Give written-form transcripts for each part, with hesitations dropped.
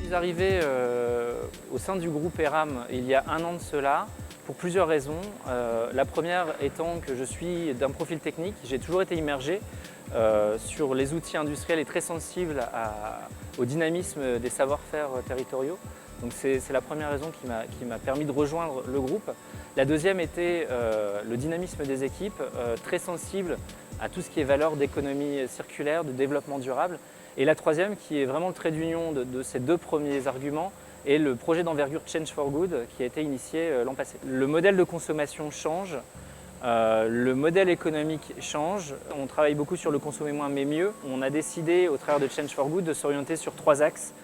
suis arrivé au sein du groupe ERAM il y a un an de cela pour plusieurs raisons. La première étant que je suis d'un profil technique, j'ai toujours été immergé sur les outils industriels et très sensible au dynamisme des savoir-faire territoriaux. Donc c'est la première raison qui m'a permis de rejoindre le groupe. La deuxième était le dynamisme des équipes, très sensible à tout ce qui est valeur d'économie circulaire, de développement durable. Et la troisième, qui est vraiment le trait d'union de ces deux premiers arguments, est le projet d'envergure Change for Good qui a été initié l'an passé. Le modèle de consommation change, le modèle économique change. On travaille beaucoup sur le consommer moins mais mieux. On a décidé au travers de Change for Good de s'orienter sur trois axes.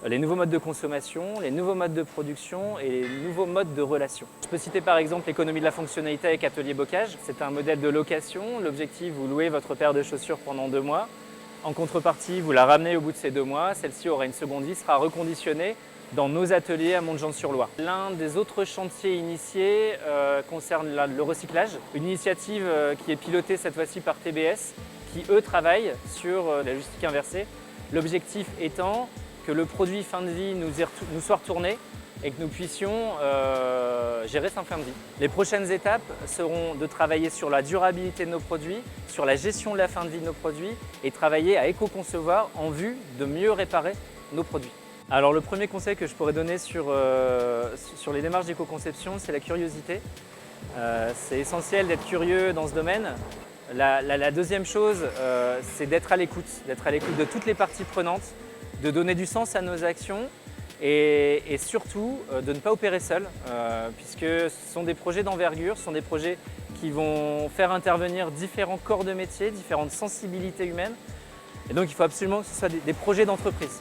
Les nouveaux modes de consommation, les nouveaux modes de production et les nouveaux modes de relation. Je peux citer par exemple l'économie de la fonctionnalité avec Atelier Bocage. C'est un modèle de location. L'objectif, vous louez votre paire de chaussures pendant 2 mois. En contrepartie, vous la ramenez au bout de ces 2 mois. Celle-ci aura une seconde vie, sera reconditionnée dans nos ateliers à Montjean-sur-Loire. L'un des autres chantiers initiés concerne le recyclage. Une initiative qui est pilotée cette fois-ci par TBS, qui eux travaillent sur la logistique inversée. L'objectif étant que le produit fin de vie nous soit retourné et que nous puissions gérer sa fin de vie. Les prochaines étapes seront de travailler sur la durabilité de nos produits, sur la gestion de la fin de vie de nos produits et travailler à éco-concevoir en vue de mieux réparer nos produits. Alors le premier conseil que je pourrais donner sur les démarches d'éco-conception, c'est la curiosité. C'est essentiel d'être curieux dans ce domaine. La deuxième chose, c'est d'être à l'écoute de toutes les parties prenantes, de donner du sens à nos actions et surtout de ne pas opérer seul, puisque ce sont des projets d'envergure, ce sont des projets qui vont faire intervenir différents corps de métier, différentes sensibilités humaines. Et donc il faut absolument que ce soit des projets d'entreprise.